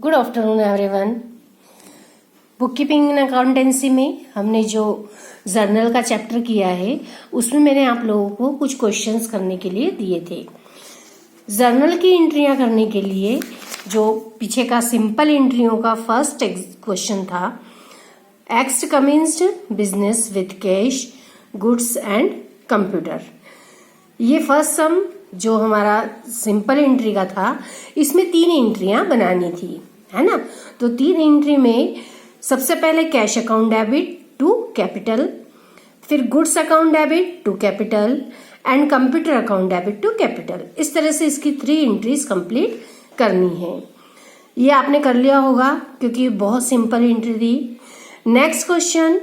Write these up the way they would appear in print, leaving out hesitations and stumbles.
Good afternoon everyone. Book keeping and accountancy में हमने जो जर्नल का चैप्टर किया है उसमें मैंने आप लोगों को कुछ क्वेश्चंस करने के लिए दिए थे। जर्नल की एंट्रियां करने के लिए जो पीछे का सिंपल एंट्रियों का फर्स्ट क्वेश्चन था, x commenced business with cash goods and computer. ये फर्स्ट सम जो हमारा सिंपल एंट्री का था, इसमें 3 एंट्रियां बनानी थी, है ना। तो 3 एंट्री में सबसे पहले cash account debit to capital, फिर goods account debit to capital and computer account debit to capital. इस तरह से इसकी 3 एंट्रीज कंप्लीट करनी है। ये आपने कर लिया होगा क्योंकि बहुत सिंपल एंट्री थी। Next question,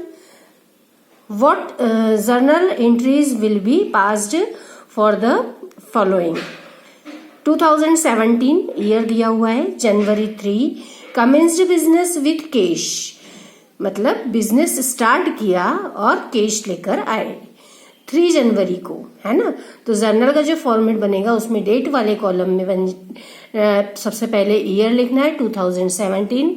what journal entries will be passed for the following. 2017 year दिया हुआ है, जनवरी 3 कमेंस्ड बिजनेस विथ कैश, मतलब बिजनेस स्टार्ट किया और कैश लेकर आए 3 जनवरी को, है ना। तो जर्नल का जो फॉर्मेट बनेगा उसमें डेट वाले कॉलम में सबसे पहले ईयर लिखना है 2017,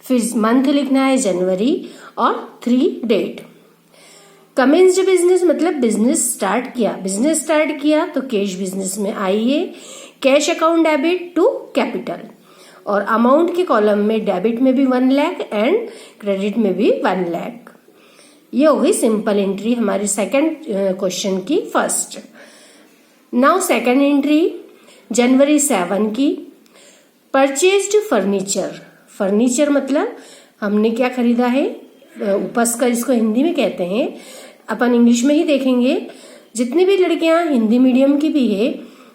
फिर मंथ लिखना है जनवरी और 3 डेट। कमेंस्ड बिजनेस मतलब बिजनेस स्टार्ट किया तो कैश बिजनेस में आई है। Cash account debit to capital और अमाउंट के कॉलम में डेबिट में भी 1 लाख एंड क्रेडिट में भी 1 लाख। ये हो गई सिंपल एंट्री हमारी सेकंड क्वेश्चन की फर्स्ट। नाउ सेकंड एंट्री जनवरी 7 की, परचेज्ड फर्नीचर मतलब हमने क्या खरीदा है, उपस का इसको हिंदी में कहते हैं, अपन इंग्लिश में ही देखेंगे। जितनी भी लड़कियां हिंदी मीडियम की भी है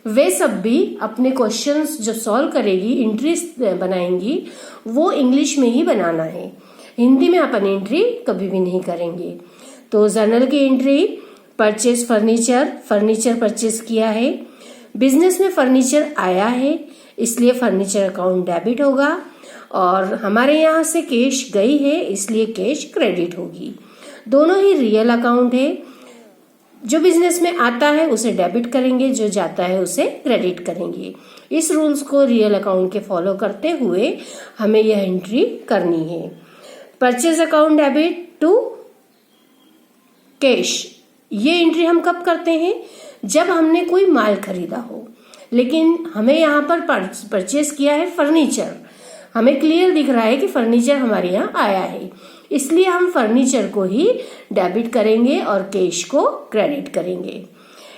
वे सब भी अपने क्वेश्चंस जो सॉल्व करेगी, एंट्रीज बनाएंगी, वो इंग्लिश में ही बनाना है। हिंदी में अपन एंट्री कभी भी नहीं करेंगे। तो जर्नल की एंट्री, परचेज फर्नीचर परचेज किया है, बिजनेस में फर्नीचर आया है इसलिए फर्नीचर अकाउंट डेबिट होगा, और हमारे यहाँ से कैश गई है इसलिए कैश क्रेडिट होगी। दोनों ही रियल अकाउंट है। जो बिजनेस में आता है उसे डेबिट करेंगे, जो जाता है उसे क्रेडिट करेंगे। इस रूल्स को रियल अकाउंट के फॉलो करते हुए हमें यह एंट्री करनी है। Purchase account debit to cash, ये एंट्री हम कब करते हैं, जब हमने कोई माल खरीदा हो, लेकिन हमें यहाँ पर परचेज किया है फर्नीचर, हमें क्लियर दिख रहा है कि फर्नीचर हमारे यहाँ आया है, इसलिए हम फर्नीचर को ही डेबिट करेंगे और कैश को क्रेडिट करेंगे।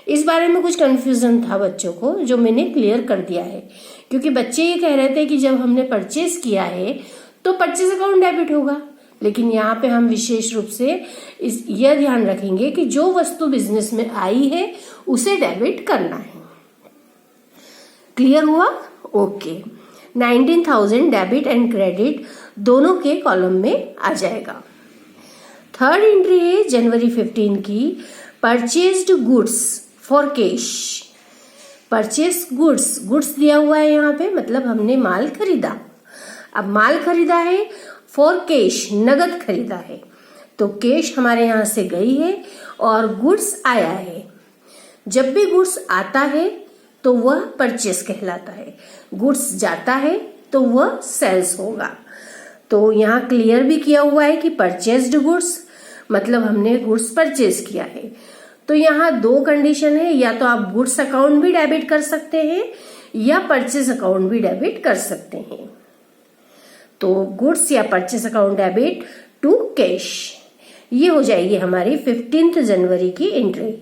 इस बारे में कुछ कंफ्यूजन था बच्चों को, जो मैंने क्लियर कर दिया है, क्योंकि बच्चे ये कह रहे थे कि जब हमने परचेज किया है तो परचेज अकाउंट डेबिट होगा, लेकिन यहाँ पे हम विशेष रूप से यह ध्यान रखेंगे कि जो वस्तु बिजनेस में आई है उसे डेबिट करना है। क्लियर हुआ? ओके। 19,000 डेबिट एंड क्रेडिट दोनों के कॉलम में आ जाएगा। थर्ड एंट्री है जनवरी 15 की, purchased goods for cash. Purchase goods दिया हुआ है यहाँ पे, मतलब हमने माल खरीदा। अब माल खरीदा है फॉर कैश, नगद खरीदा है, तो कैश हमारे यहाँ से गई है और गुड्स आया है। जब भी गुड्स आता है तो वह परचेस कहलाता है, गुड्स जाता है तो वह सेल्स होगा। तो यहाँ क्लियर भी किया हुआ है कि परचेस्ड गुड्स मतलब हमने गुड्स परचेज किया है। तो यहाँ 2 कंडीशन है, या तो आप गुड्स अकाउंट भी डेबिट कर सकते हैं या परचेज अकाउंट भी डेबिट कर सकते हैं। तो गुड्स या purchase account debit to cash, ये हो जाएगी हमारी 15 जनवरी की entry.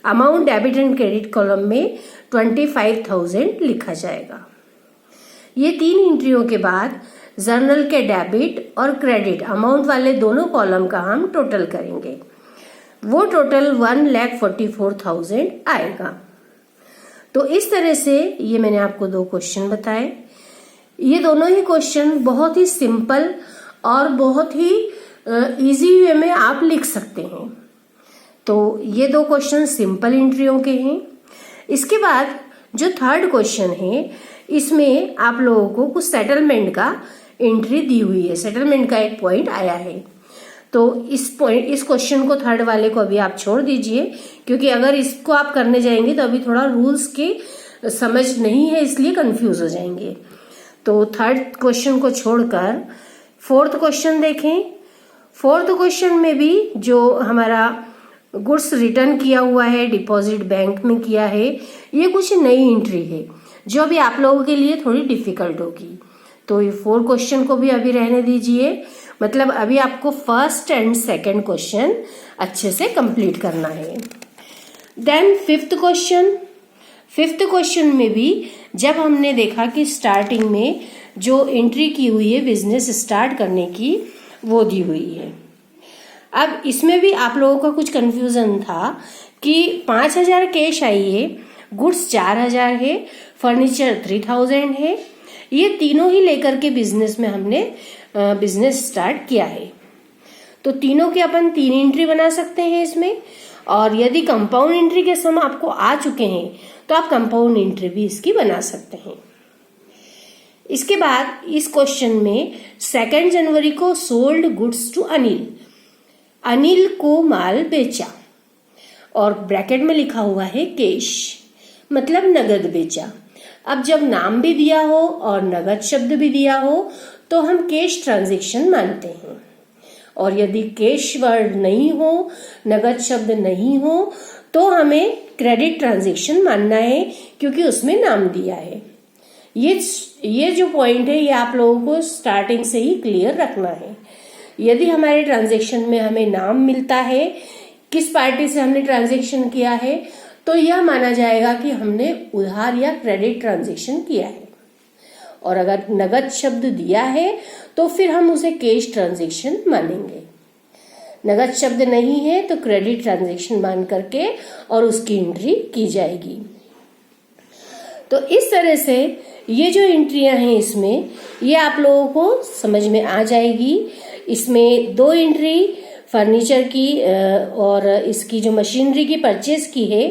Amount debit and credit column में 25,000 लिखा जाएगा। ये 3 एंट्रियों के बाद जर्नल के डेबिट और क्रेडिट अमाउंट वाले दोनों कॉलम का हम टोटल करेंगे। वो टोटल 1,44,000 आएगा। तो इस तरह से ये मैंने आपको 2 क्वेश्चन बताए। ये दोनों ही क्वेश्चन बहुत ही सिंपल और बहुत ही इजी वे में आप लिख सकते हैं। तो ये 2 क्वेश्चन सिंपल एंट्रियों के हैं। इसके बाद जो थर्ड क्वेश्चन है, इसमें आप लोगों को कुछ सेटलमेंट का एंट्री दी हुई है, सेटलमेंट का एक पॉइंट आया है। तो इस क्वेश्चन को, थर्ड वाले को अभी आप छोड़ दीजिए, क्योंकि अगर इसको आप करने जाएंगे तो अभी थोड़ा रूल्स की समझ नहीं है, इसलिए कंफ्यूज हो जाएंगे। तो थर्ड क्वेश्चन को छोड़कर फोर्थ क्वेश्चन देखें। फोर्थ क्वेश्चन में भी जो हमारा गुड्स रिटर्न किया हुआ है, डिपॉजिट बैंक में किया है, ये कुछ नई एंट्री है जो अभी आप लोगों के लिए थोड़ी डिफिकल्ट होगी। तो ये 4 क्वेश्चन को भी अभी रहने दीजिए, मतलब अभी आपको फर्स्ट एंड सेकंड क्वेश्चन अच्छे से कंप्लीट करना है। देन फिफ्थ क्वेश्चन में भी जब हमने देखा कि स्टार्टिंग में जो एंट्री की हुई है बिजनेस स्टार्ट करने की, वो दी हुई है। अब इसमें भी आप लोगों का कुछ कंफ्यूजन था कि 5,000 कैश आई है, गुड्स 4,000 है, फर्नीचर 3,000 है, ये तीनों ही लेकर के बिजनेस में हमने बिजनेस स्टार्ट किया है। तो तीनों के अपन 3 एंट्री बना सकते हैं इसमें, और यदि कंपाउंड एंट्री के सम आपको आ चुके हैं तो आप कंपाउंड एंट्री भी इसकी बना सकते हैं। इसके बाद इस क्वेश्चन में 2 जनवरी को सोल्ड गुड्स टू अनिल को माल बेचा, और ब्रैकेट में लिखा हुआ है कैश, मतलब नगद बेचा। अब जब नाम भी दिया हो और नगद शब्द भी दिया हो तो हम कैश ट्रांजैक्शन मानते हैं, और यदि कैश वर्ड नहीं हो, नगद शब्द नहीं हो, तो हमें क्रेडिट ट्रांजैक्शन मानना है क्योंकि उसमें नाम दिया है। ये जो पॉइंट है ये आप लोगों को स्टार्टिंग से ही क्लियर रखना है। यदि हमारे ट्रांजैक्शन में हमें नाम मिलता है, किस पार्टी से हमने ट्रांजैक्शन किया है, तो यह माना जाएगा कि हमने उधार या क्रेडिट ट्रांजैक्शन किया है। और अगर नगद शब्द दिया है तो फिर हम उसे कैश ट्रांजैक्शन मानेंगे। नगद शब्द नहीं है तो क्रेडिट ट्रांजैक्शन मान करके और उसकी एंट्री की जाएगी। तो इस तरह से ये जो एंट्रियां हैं इसमें, ये आप लोगों को समझ में आ जाएगी। इसमें 2 एंट्री फर्नीचर की और इसकी जो मशीनरी की परचेज की है,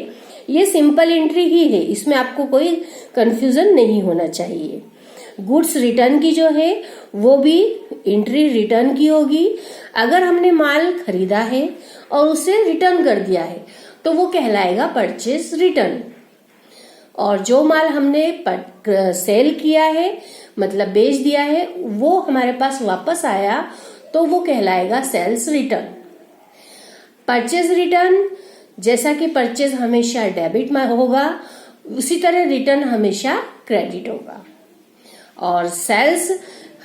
ये सिंपल एंट्री ही है, इसमें आपको कोई कंफ्यूजन नहीं होना चाहिए। गुड्स रिटर्न की जो है वो भी एंट्री रिटर्न की होगी। अगर हमने माल खरीदा है और उसे रिटर्न कर दिया है तो वो कहलाएगा परचेज रिटर्न, और जो माल हमने सेल किया है, मतलब बेच दिया है, वो हमारे पास वापस आया तो वो कहलाएगा सेल्स रिटर्न। परचेज रिटर्न, जैसा कि परचेज हमेशा डेबिट में होगा, उसी तरह रिटर्न हमेशा क्रेडिट होगा, और सेल्स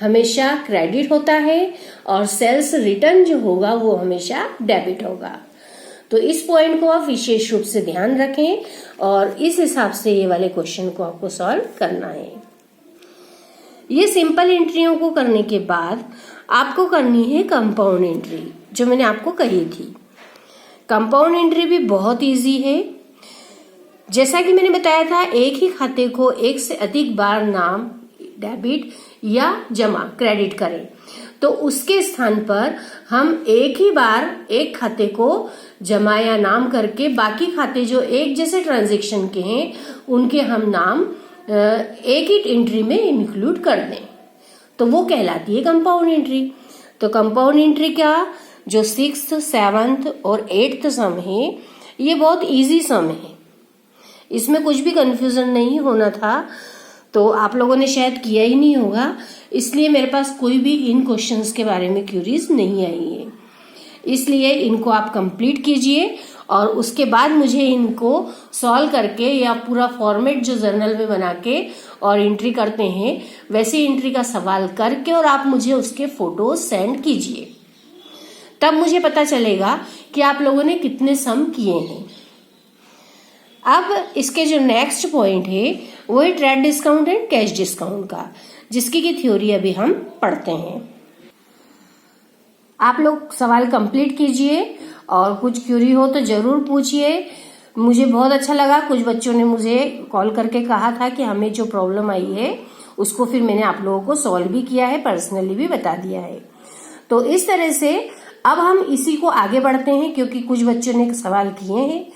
हमेशा क्रेडिट होता है और सेल्स रिटर्न जो होगा वो हमेशा डेबिट होगा। तो इस पॉइंट को आप विशेष रूप से ध्यान रखें और इस हिसाब से ये वाले क्वेश्चन को आपको सॉल्व करना है। ये सिंपल एंट्रियों को करने के बाद आपको करनी है कंपाउंड एंट्री, जो मैंने आपको कही थी। कंपाउंड एंट्री भी बहुत इजी है। जैसा कि मैंने बताया था, एक ही खाते को एक से अधिक बार नाम डेबिट या जमा क्रेडिट करें तो उसके स्थान पर हम एक ही बार एक खाते को जमा या नाम करके बाकी खाते जो एक जैसे ट्रांजैक्शन के हैं उनके हम नाम एक ही एंट्री में इंक्लूड कर दें, तो वो कहलाती है कंपाउंड एंट्री। तो कंपाउंड एंट्री का जो 6th, 7th और 8th सम है, ये बहुत इजी सम है, इसमें कुछ भी कंफ्यूजन नहीं होना था। तो आप लोगों ने शायद किया ही नहीं होगा, इसलिए मेरे पास कोई भी इन क्वेश्चंस के बारे में क्यूरीज नहीं आई है। इसलिए इनको आप कंप्लीट कीजिए और उसके बाद मुझे इनको सॉल्व करके या पूरा फॉर्मेट जो जर्नल में बना के और एंट्री करते हैं वैसे एंट्री का सवाल करके और आप मुझे उसके फोटोज सेंड कीजिए, तब मुझे पता चलेगा कि आप लोगों ने कितने सम किए हैं। अब इसके जो नेक्स्ट पॉइंट है वो है trade discount and cash discount का, जिसकी की थ्योरी अभी हम पढ़ते हैं। आप लोग सवाल कंप्लीट कीजिए और कुछ क्यूरी हो तो जरूर पूछिए। मुझे बहुत अच्छा लगा, कुछ बच्चों ने मुझे कॉल करके कहा था कि हमें जो प्रॉब्लम आई है उसको फिर मैंने आप लोगों को सॉल्व भी किया है, पर्सनली भी बता दिया है। तो इस तरह से अब हम इसी को आगे बढ़ते हैं, क्योंकि कुछ बच्चों ने सवाल किए हैं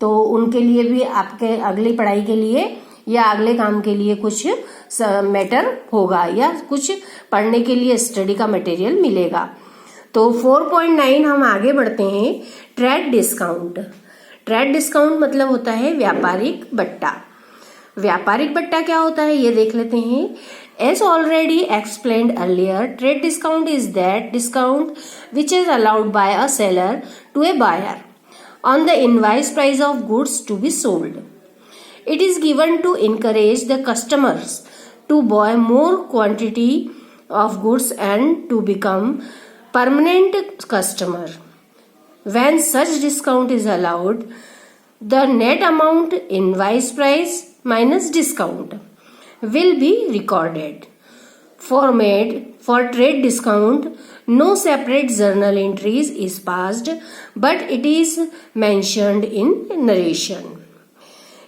तो उनके लिए भी आपके अगली पढ़ाई के लिए या अगले काम के लिए कुछ मैटर होगा या कुछ पढ़ने के लिए स्टडी का मटेरियल मिलेगा। तो 4.9 हम आगे बढ़ते हैं। Trade discount. ट्रेड डिस्काउंट मतलब होता है व्यापारिक बट्टा। व्यापारिक बट्टा क्या होता है ये देख लेते हैं। As already explained earlier, trade discount is that discount which is allowed by a seller to a buyer on the invoice price of goods to be sold. It is given to encourage the customers to buy more quantity of goods and to become permanent customer. When such discount is allowed, the net amount invoice price minus discount will be recorded. For trade discount, no separate journal entries is passed, but it is mentioned in narration.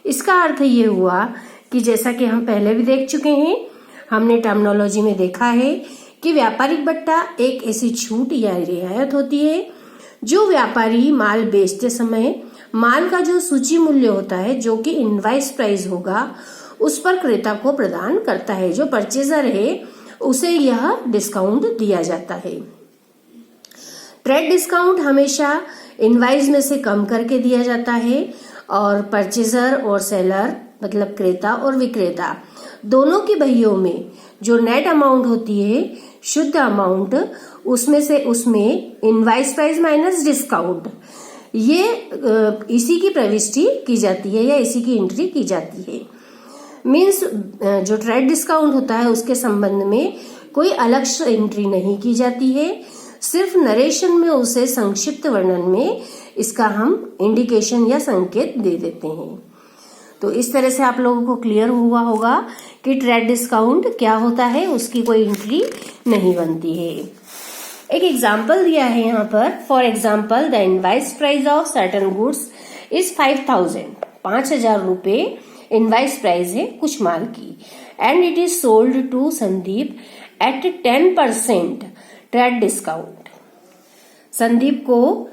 इसका अर्थ ये हुआ कि जैसा कि हम पहले भी देख चुके हैं, हमने टर्मिनोलॉजी में देखा है कि व्यापारिक बट्टा एक ऐसी छूट या रियायत होती है जो व्यापारी माल बेचते समय माल का जो सूची मूल्य होता है, जो कि इनवाइस प्राइस होगा, उस पर क्रेता को प्रदान करता है. जो परचेजर है उसे यह डिस्काउंट दिया जाता है. ट्रेड डिस्काउंट हमेशा इनवाइस में से कम करके दिया जाता है और परचेजर और सेलर मतलब क्रेता और विक्रेता दोनों की बहियों में जो नेट अमाउंट होती है, शुद्ध अमाउंट, उसमें इनवाइस प्राइस माइनस डिस्काउंट, ये इसी की प्रविष्टि की जाती है या इसी की एंट्री की जाती है. मीन्स जो ट्रेड डिस्काउंट होता है उसके संबंध में कोई अलग से एंट्री नहीं की जाती है, सिर्फ नरेशन में उसे संक्षिप्त वर्णन में इसका हम इंडिकेशन या संकेत दे देते हैं. तो इस तरह से आप लोगों को क्लियर हुआ होगा कि ट्रेड डिस्काउंट क्या होता है, उसकी कोई एंट्री नहीं बनती है. एक एग्जाम्पल दिया है यहाँ पर. For example, the invoice price of certain goods is 5,000. 5,000 रुपए इनवाइस प्राइस है कुछ माल की. And it is sold to Sandeep at 10% trade discount. Sandeep को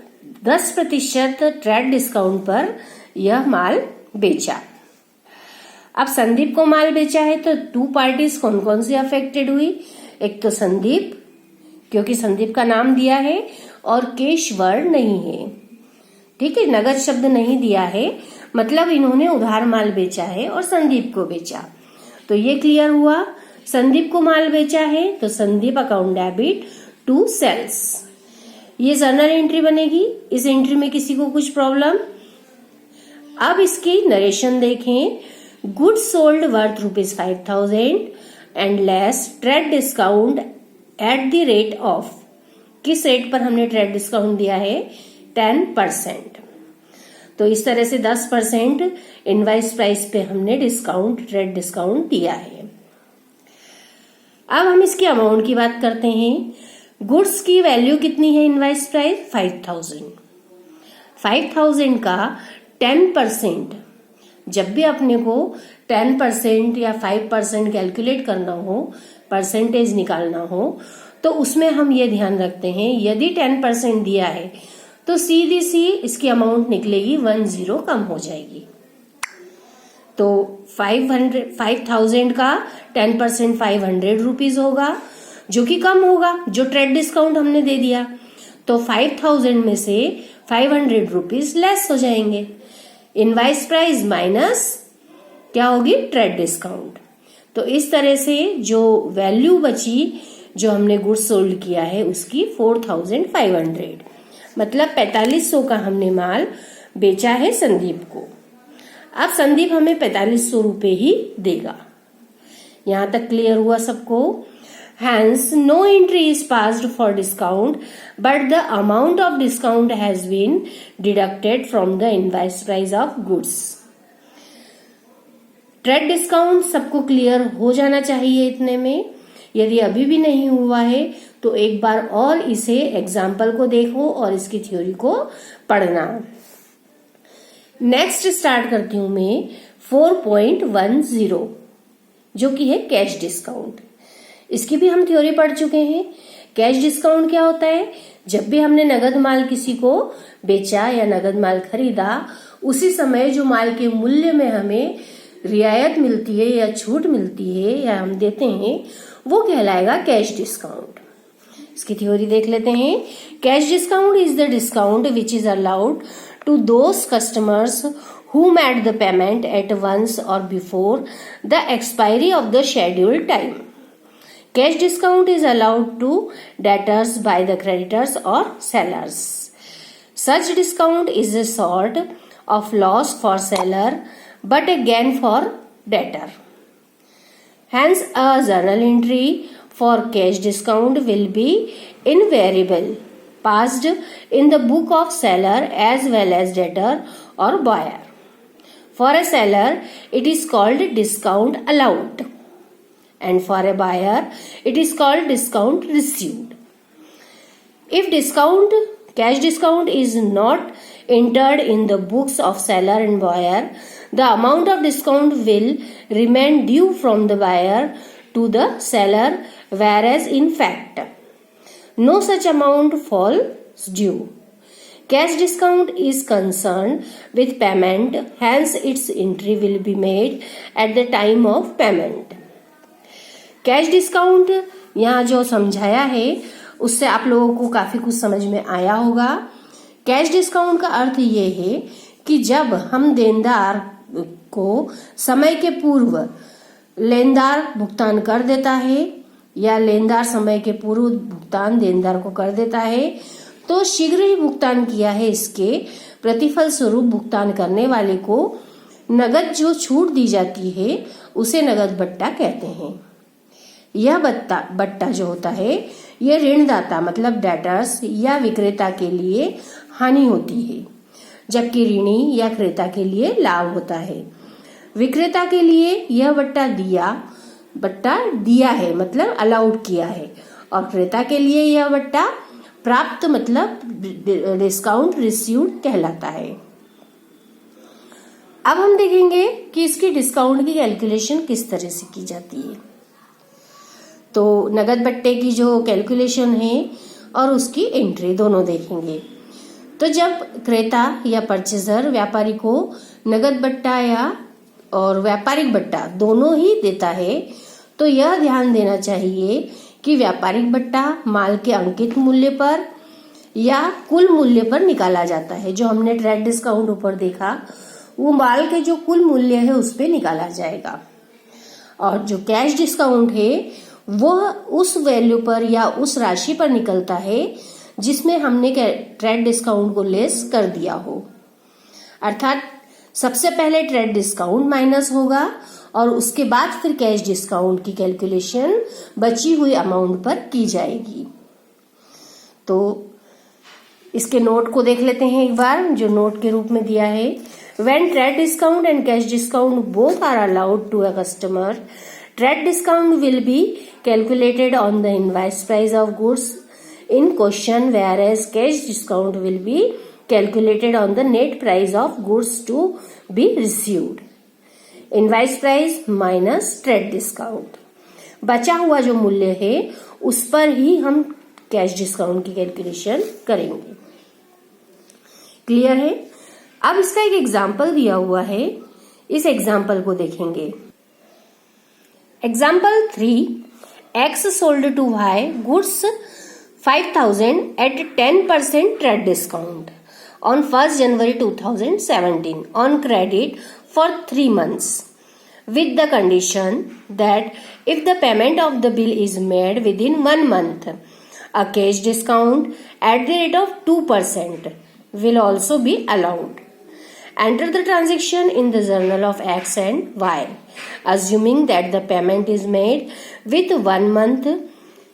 10% ट्रेड डिस्काउंट पर यह माल बेचा. अब संदीप को माल बेचा है तो टू पार्टीज कौन कौन सी अफेक्टेड हुई? एक तो संदीप, क्योंकि संदीप का नाम दिया है और कैश वर्ड नहीं है, ठीक है, नगद शब्द नहीं दिया है, मतलब इन्होंने उधार माल बेचा है और संदीप को बेचा. तो ये क्लियर हुआ. संदीप को माल बेचा है तो Sandeep account debit to sales. ये जर्नल एंट्री बनेगी. इस एंट्री में किसी को कुछ प्रॉब्लम? अब इसकी नरेशन देखें. Goods sold worth ₹5,000 and less trade discount at the rate of. किस रेट पर हमने ट्रेड डिस्काउंट दिया है? 10%. तो इस तरह से 10% इनवाइस प्राइस पे हमने डिस्काउंट, ट्रेड डिस्काउंट दिया है. अब हम इसकी अमाउंट की बात करते हैं. गुड्स की वैल्यू कितनी है इनवाइस प्राइस? 5,000. 5,000 का 10%, जब भी अपने को 10% या 5% कैलकुलेट करना हो, परसेंटेज निकालना हो, तो उसमें हम ये ध्यान रखते हैं, यदि 10% दिया है तो सीधी सी इसकी अमाउंट निकलेगी 10 कम हो जाएगी. तो 5,000 का 10% 500 रुपीज होगा, जो कि कम होगा, जो ट्रेड डिस्काउंट हमने दे दिया. तो 5,000 में से 500 रुपीज लेस हो जाएंगे. इनवाइस प्राइस माइनस क्या होगी? Trade discount. तो इस तरह से जो वैल्यू बची, जो हमने गुड्स सोल्ड किया है, उसकी 4,500, मतलब 4,500 का हमने माल बेचा है संदीप को. अब संदीप हमें 4,500 रुपए ही देगा. यहां तक क्लियर हुआ सबको? Hence, no entry is passed for discount, but the amount of discount has been deducted from the invoice price of goods. Trade discount सबको क्लियर हो जाना चाहिए इतने में. यदि अभी भी नहीं हुआ है तो एक बार और इसे एग्जाम्पल को देखो और इसकी थ्योरी को पढ़ना. नेक्स्ट स्टार्ट करती हूं मैं 4.10, जो कि है कैश डिस्काउंट. इसकी भी हम थ्योरी पढ़ चुके हैं. कैश डिस्काउंट क्या होता है? जब भी हमने नगद माल किसी को बेचा या नगद माल खरीदा, उसी समय जो माल के मूल्य में हमें रियायत मिलती है या छूट मिलती है या हम देते हैं, वो कहलाएगा कैश डिस्काउंट. इसकी थ्योरी देख लेते हैं. Cash discount is the discount which is allowed to those customers who made the payment at once or before the expiry of the scheduled time. Cash discount is allowed to debtors by the creditors or sellers. Such discount is a sort of loss for seller but a gain for debtor. Hence, a journal entry for cash discount will be invariable passed in the book of seller as well as debtor or buyer. For a seller, it is called discount allowed, and for a buyer, it is called discount received. If cash discount is not entered in the books of seller and buyer, the amount of discount will remain due from the buyer to the seller, whereas in fact, no such amount falls due. Cash discount is concerned with payment, hence its entry will be made at the time of payment. Cash discount यहाँ जो समझाया है उससे आप लोगों को काफी कुछ समझ में आया होगा। कैश डिस्काउंट का अर्थ ये है कि जब हम देनदार को समय के पूर्व लेनदार भुगतान कर देता है या लेनदार समय के पूर्व भुगतान देनदार को कर देता है तो शीघ्र ही भुगतान किया है इसके प्रतिफल स्वरूप भुगतान करने वाले को नगद जो छूट दी जाती है उसे नगद बट्टा कहते हैं। यह बट्टा जो होता है यह ऋणदाता मतलब डेटर्स या विक्रेता के लिए हानि होती है, जबकि ऋणी या क्रेता के लिए लाभ होता है। विक्रेता के लिए यह बट्टा दिया है मतलब अलाउड किया है, और क्रेता के लिए यह बट्टा प्राप्त मतलब डिस्काउंट रिसीव्ड कहलाता है। अब हम देखेंगे कि इसकी डिस्काउंट की कैलकुलेशन किस तरह से की जाती है। तो नगद बट्टे की जो कैलकुलेशन है और उसकी एंट्री दोनों देखेंगे। तो जब क्रेता या परचेजर व्यापारी को नगद बट्टा और व्यापारिक बट्टा दोनों ही देता है तो यह ध्यान देना चाहिए कि व्यापारिक बट्टा माल के अंकित मूल्य पर या कुल मूल्य पर निकाला जाता है। जो हमने ट्रेड डिस्काउंट ऊपर देखा वो माल के जो कुल मूल्य है उस पे निकाला जाएगा, और जो कैश डिस्काउंट है वह उस वैल्यू पर या उस राशि पर निकलता है जिसमें हमने ट्रेड डिस्काउंट को लेस कर दिया हो। अर्थात सबसे पहले ट्रेड डिस्काउंट माइनस होगा और उसके बाद फिर कैश डिस्काउंट की कैलकुलेशन बची हुई अमाउंट पर की जाएगी। तो इसके नोट को देख लेते हैं एक बार, जो नोट के रूप में दिया है। When trade discount and cash discount both are allowed to a customer, trade discount will be calculated on the invoice price of goods in question, whereas cash discount will be calculated on the net price of goods to be received. Invoice price minus trade discount. बचा हुआ जो मूल्य है उस पर ही हम cash discount की calculation करेंगे। क्लियर है? अब इसका एक एग्जाम्पल दिया हुआ है, इस एग्जाम्पल को देखेंगे। Example 3, X sold to Y goods 5,000 at 10% trade discount on 1st January 2017 on credit for 3 months with the condition that if the payment of the bill is made within 1 month, a cash discount at the rate of 2% will also be allowed. Enter the transaction in the journal of X and Y, assuming that the payment is made with 1 month,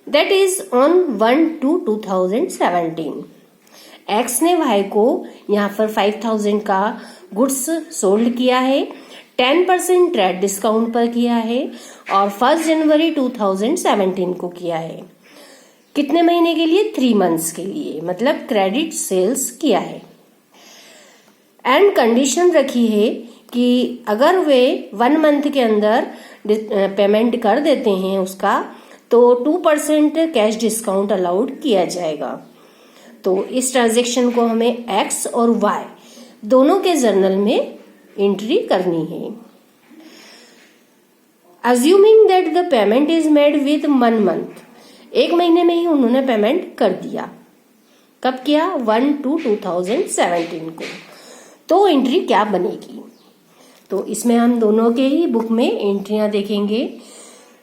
that is on 1/2/2017. X ने Y को यहाँ पर 5,000 का goods sold किया है, 10% trade discount पर किया है और 1 जनवरी 2017 को किया है। कितने महीने के लिए? 3 मंथ्स के लिए, मतलब क्रेडिट सेल्स किया है। एंड कंडीशन रखी है कि अगर वे 1 मंथ के अंदर पेमेंट कर देते हैं उसका तो 2% कैश डिस्काउंट अलाउड किया जाएगा। तो इस ट्रांजैक्शन को हमें X और Y दोनों के जर्नल में एंट्री करनी है। Assuming that the payment is made with 1 month, 1 महीने में ही उन्होंने पेमेंट कर दिया। कब किया? 1/2/2017 को। तो एंट्री क्या बनेगी? तो इसमें हम दोनों के ही बुक में एंट्रियां देखेंगे।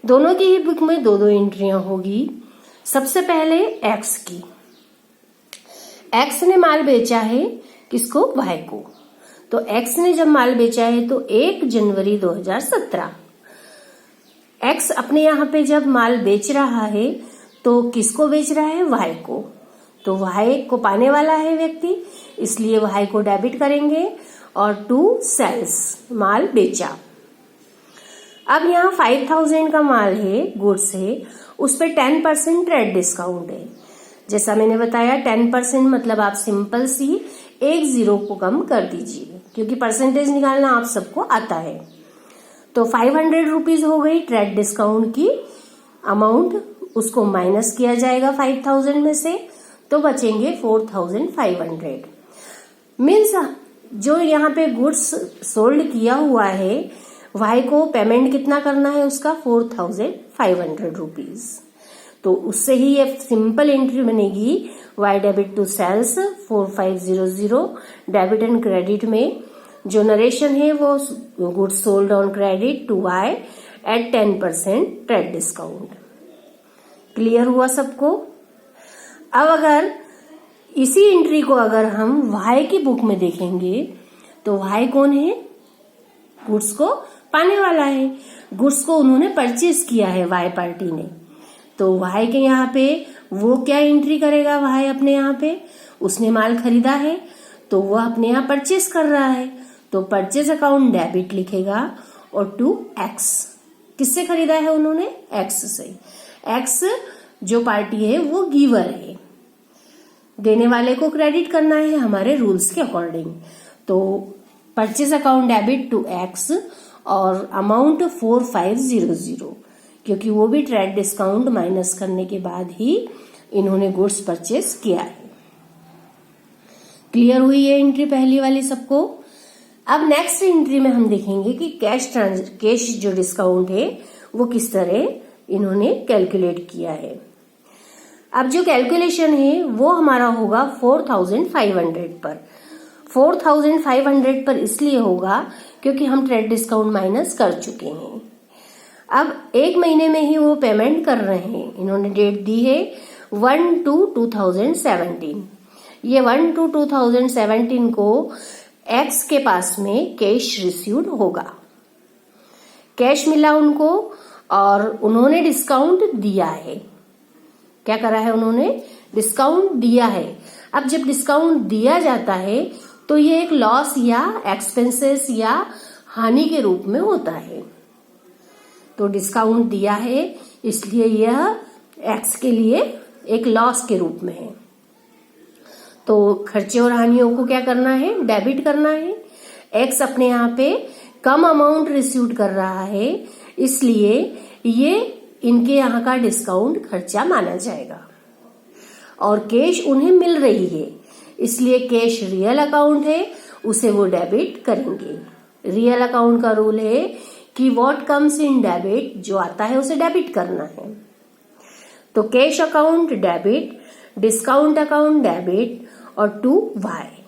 दोनों की ही बुक में दो दो एंट्रियां होगी। सबसे पहले एक्स की। एक्स ने माल बेचा है किसको? वाई को। तो एक्स ने जब माल बेचा है तो 1 जनवरी 2017 एक्स अपने यहाँ पे जब माल बेच रहा है तो किसको बेच रहा है? वाई को। तो वाई को पाने वाला है व्यक्ति, इसलिए वाई को डेबिट करेंगे और टू सेल्स माल बेचा। अब यहाँ 5000 का माल है, गुड्स है, उस पर 10% ट्रेड डिस्काउंट है। जैसा मैंने बताया 10% मतलब आप सिंपल सी एक जीरो को कम कर दीजिए, क्योंकि परसेंटेज निकालना आप सबको आता है। तो 500 रुपीज हो गई ट्रेड डिस्काउंट की अमाउंट, उसको माइनस किया जाएगा 5000 में से, तो बचेंगे 4500। मीन्स जो यहाँ पे गुड्स सोल्ड किया हुआ है, वाई को पेमेंट कितना करना है उसका? 4500 रुपीज। तो उससे ही ये सिंपल एंट्री बनेगी, Y debit to sales 4500। Debit and credit में जो नरेशन है वो goods sold on credit to Y at 10% trade discount. Clear हुआ सबको? अब अगर इसी एंट्री को अगर हम वाई की बुक में देखेंगे तो वाई कौन है? गुड्स को पाने वाला है। गुड्स को उन्होंने परचेज किया है वाई पार्टी ने, तो वाई के यहाँ पे वो क्या एंट्री करेगा? वाई अपने यहाँ पे उसने माल खरीदा है तो वो अपने यहाँ परचेज कर रहा है, तो परचेज अकाउंट डेबिट लिखेगा और टू एक्स। किससे खरीदा है उन्होंने? एक्स से। एक्स जो पार्टी है वो गिवर है, देने वाले को क्रेडिट करना है हमारे रूल्स के अकॉर्डिंग। तो purchase account debit to X और अमाउंट 4500, क्योंकि वो भी ट्रेड डिस्काउंट माइनस करने के बाद ही इन्होंने गुड्स परचेज किया है। क्लियर हुई ये एंट्री पहली वाली सबको? अब नेक्स्ट एंट्री में हम देखेंगे कि कैश जो डिस्काउंट है वो किस तरह इन्होंने कैलकुलेट किया है। अब जो कैलकुलेशन है वो हमारा होगा 4500 पर। 4500 पर इसलिए होगा क्योंकि हम ट्रेड डिस्काउंट माइनस कर चुके हैं। अब एक महीने में ही वो पेमेंट कर रहे हैं। इन्होंने डेट दी है 1/2/2017। ये 1/2/2017 को एक्स के पास में कैश रिसीव्ड होगा। कैश मिला उनको और उन्होंने डिस्काउंट दिया है। क्या करा है उन्होंने? डिस्काउंट दिया है। अब जब डिस्काउंट दिया जाता है तो ये एक लॉस या एक्सपेंसेस या हानि के रूप में होता है। तो डिस्काउंट दिया है इसलिए यह एक्स के लिए एक लॉस के रूप में है। तो खर्चे और हानियों को क्या करना है? डेबिट करना है। एक्स अपने यहाँ पे कम अमाउंट रिसीव कर रहा है, इसलिए ये इनके यहाँ का डिस्काउंट खर्चा माना जाएगा। और कैश उन्हें मिल रही है, इसलिए कैश रियल अकाउंट है, उसे वो डेबिट करेंगे। रियल अकाउंट का रूल है कि व्हाट कम्स इन डेबिट, जो आता है उसे डेबिट करना है। तो cash account debit, discount account debit और टू वाई।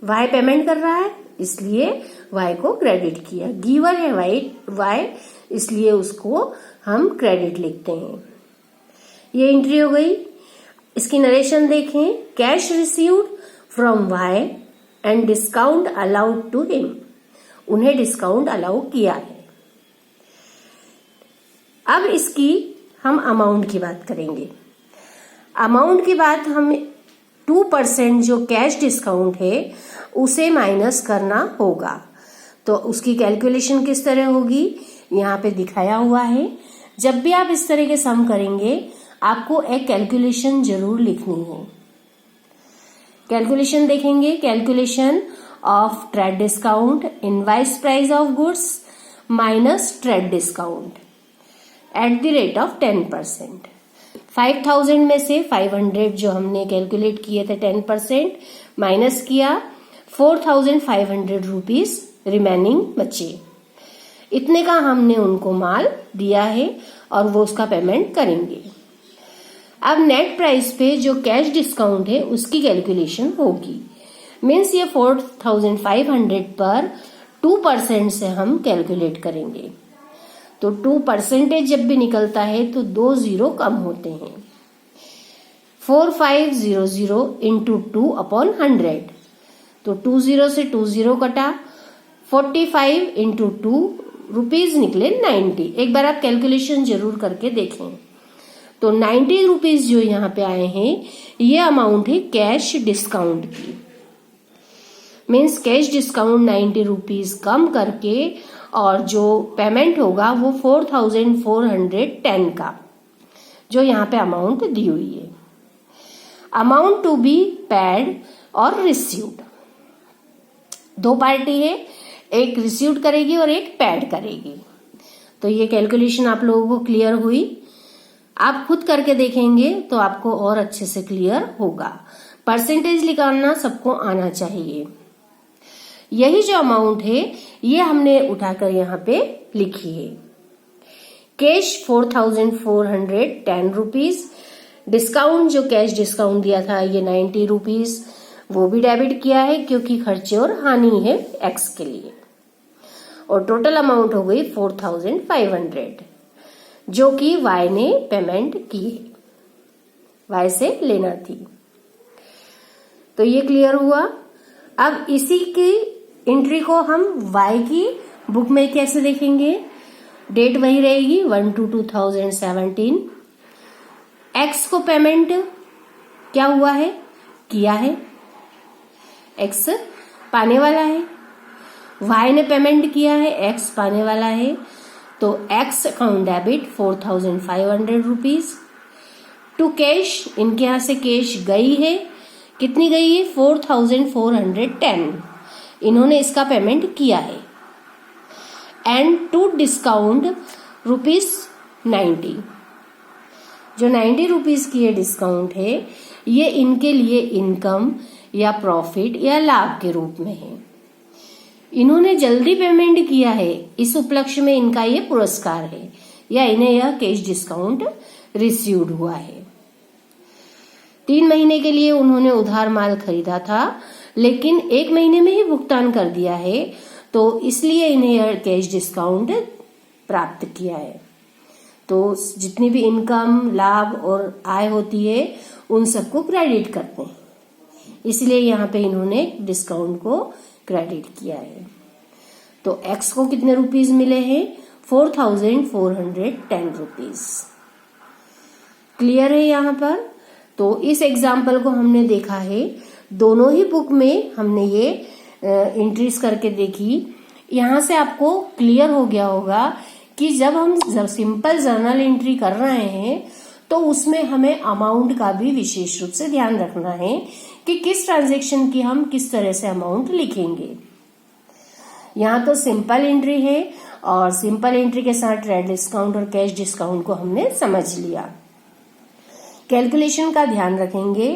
वाई पेमेंट कर रहा है इसलिए वाई को क्रेडिट किया। गिवर है वाई इसलिए उसको हम क्रेडिट लिखते हैं। ये एंट्री हो गई। इसकी नरेशन देखें। Cash received from Y and discount allowed to him. उन्हें डिस्काउंट अलाउ किया है। अब इसकी हम अमाउंट की बात करेंगे। अमाउंट की बात हम 2% जो कैश डिस्काउंट है उसे माइनस करना होगा। तो उसकी कैलकुलेशन किस तरह होगी यहाँ पे दिखाया हुआ है। जब भी आप इस तरह के सम करेंगे आपको एक कैलकुलेशन जरूर लिखनी है। कैलकुलेशन देखेंगे। Calculation of trade discount, invoice price of goods minus trade discount at the rate of 10%। 5000 में से 500 जो हमने कैलकुलेट किए थे 10% माइनस किया, 4500 रुपीज रिमेनिंग बचे। इतने का हमने उनको माल दिया है और वो उसका पेमेंट करेंगे। अब नेट प्राइस पे जो कैश डिस्काउंट है उसकी कैलकुलेशन होगी। मीन्स ये 4500 पर 2% से हम कैलकुलेट करेंगे। तो 2% जब भी निकलता है तो 2 जीरो कम होते हैं। 4500 इंटू 2/100, तो 20 से 20 कटा, 45 इंटू 2 रुपीज निकले 90। एक बार आप कैलकुलेशन जरूर करके देखें। तो 90 रुपीज जो यहाँ पे आए हैं ये अमाउंट है कैश डिस्काउंट की। मीन्स कैश डिस्काउंट 90 रुपीज कम करके और जो पेमेंट होगा वो 4410 का, जो यहाँ पे अमाउंट दी हुई है। अमाउंट टू बी पेड और रिसीव्ड, दो पार्टी है, एक रिसीव्ड करेगी और एक पेड करेगी। तो ये कैलकुलेशन आप लोगों को क्लियर हुई। आप खुद करके देखेंगे तो आपको और अच्छे से क्लियर होगा। परसेंटेज निकालना सबको आना चाहिए। यही जो अमाउंट है ये हमने उठाकर यहाँ पे लिखी है। कैश 4410 रुपीज, डिस्काउंट जो कैश डिस्काउंट दिया था ये 90 रुपीज, वो भी डेबिट किया है क्योंकि खर्चे और हानि है एक्स के लिए। और टोटल अमाउंट हो गई 4500, जो कि वाई ने पेमेंट की है, वाई से लेना थी। तो ये क्लियर हुआ। अब इसी की एंट्री को हम वाई की बुक में कैसे देखेंगे? डेट वही रहेगी 1/2/2017। एक्स को पेमेंट क्या हुआ है, किया है, एक्स पाने वाला है। वाई ने पेमेंट किया है, एक्स पाने वाला है। तो X account debit 4500 rupees to cash. इनके यहां से कैश गई है, कितनी गई है? 4410। इन्होंने इसका पेमेंट किया है। एंड टू डिस्काउंट ₹90, जो 90 रुपीज की ये डिस्काउंट है ये इनके लिए इनकम या प्रॉफिट या लाभ के रूप में है। इन्होंने जल्दी पेमेंट किया है, इस उपलक्ष्य में इनका ये पुरस्कार है या इन्हें यह कैश डिस्काउंट रिसीव्ड हुआ है। 3 महीने के लिए उन्होंने उधार माल खरीदा था लेकिन 1 महीने में ही भुगतान कर दिया है, तो इसलिए इन्हें यह कैश डिस्काउंट प्राप्त किया है। तो जितनी भी इनकम, लाभ और आय होती है उन सबको क्रेडिट करते हैं, इसलिए यहाँ पे इन्होंने डिस्काउंट को क्रेडिट किया है। तो एक्स को कितने रुपीज मिले हैं? 4410 रुपीज। क्लियर है यहाँ पर? तो इस एग्जाम्पल को हमने देखा है, दोनों ही बुक में हमने ये एंट्रीज करके देखी। यहाँ से आपको क्लियर हो गया होगा कि जब हम सिंपल जर्नल एंट्री कर रहे हैं तो उसमें हमें अमाउंट का भी विशेष रूप से ध्यान रखना है कि किस ट्रांजैक्शन की हम किस तरह से अमाउंट लिखेंगे। यहाँ तो सिंपल एंट्री है और सिंपल एंट्री के साथ ट्रेड डिस्काउंट और कैश डिस्काउंट को हमने समझ लिया। कैलकुलेशन का ध्यान रखेंगे।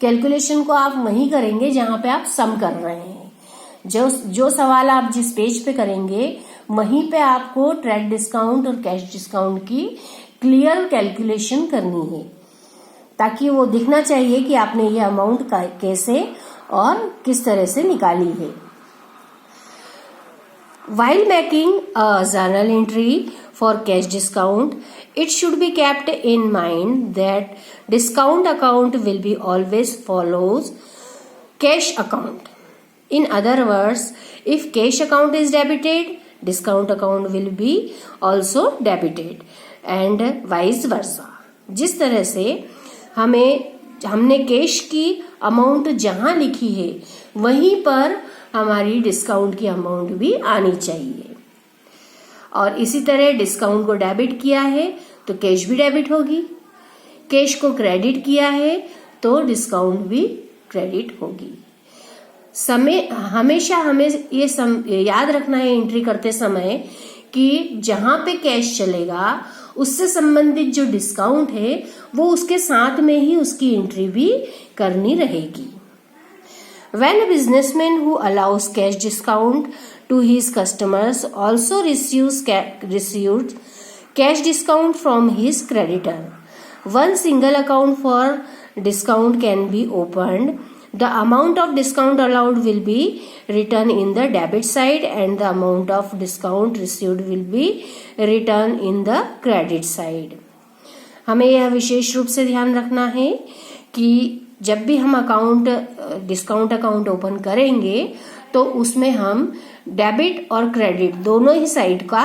कैलकुलेशन को आप वहीं करेंगे जहां पे आप सम कर रहे हैं। जो सवाल आप जिस पेज पे करेंगे वहीं पे आपको ट्रेड डिस्काउंट और कैश डिस्काउंट की क्लियर कैलकुलेशन करनी है, ताकि वो दिखना चाहिए कि आपने ये अमाउंट कैसे और किस तरह से निकाली है। While making a journal entry for cash discount, it should be kept in mind that discount account will be always follows cash account. In other words, if cash account is debited, discount account will be also debited and vice versa. जिस तरह से हमने cash की amount जहां लिखी है वहीं पर हमारी डिस्काउंट की अमाउंट भी आनी चाहिए। और इसी तरह डिस्काउंट को डेबिट किया है तो कैश भी डेबिट होगी, कैश को क्रेडिट किया है तो डिस्काउंट भी क्रेडिट होगी। हमेशा हमें ये याद रखना है एंट्री करते समय कि जहां पे कैश चलेगा उससे संबंधित जो डिस्काउंट है वो उसके साथ में ही उसकी एंट्री भी करनी रहेगी। When a businessman who allows cash discount to his customers also receives cash discount from his creditor, one single account for discount can be opened. The amount of discount allowed will be written in the debit side and the amount of discount received will be written in the credit side. हमें यह विशेष रूप से ध्यान रखना है कि जब भी हम डिस्काउंट अकाउंट ओपन करेंगे तो उसमें हम डेबिट और क्रेडिट दोनों ही साइड का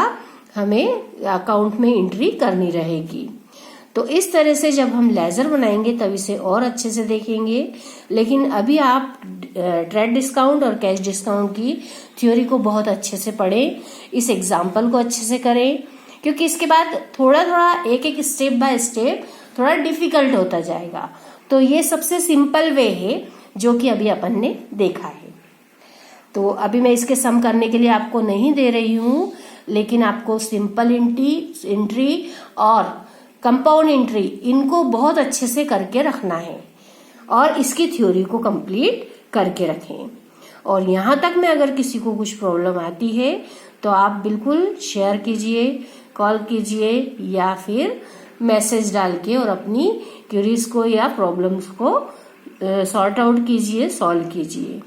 हमें अकाउंट में एंट्री करनी रहेगी। तो इस तरह से जब हम लेजर बनाएंगे तब इसे और अच्छे से देखेंगे। लेकिन अभी आप ट्रेड डिस्काउंट और कैश डिस्काउंट की थ्योरी को बहुत अच्छे से पढ़ें, इस एग्जाम्पल को अच्छे से करें, क्योंकि इसके बाद थोड़ा थोड़ा एक स्टेप बाय स्टेप थोड़ा डिफिकल्ट होता जाएगा। तो ये सबसे सिंपल वे है जो कि अभी अपन ने देखा है। तो अभी मैं इसके सम करने के लिए आपको नहीं दे रही हूँ, लेकिन आपको सिंपल एंट्री और कंपाउंड एंट्री इनको बहुत अच्छे से करके रखना है और इसकी थ्योरी को कंप्लीट करके रखें। और यहाँ तक में अगर किसी को कुछ प्रॉब्लम आती है तो आप बिल्कुल शेयर कीजिए, कॉल कीजिए या फिर मैसेज डाल के और अपनी क्यूरीज को या प्रॉब्लम्स को सॉर्ट आउट कीजिए, सॉल्व कीजिए।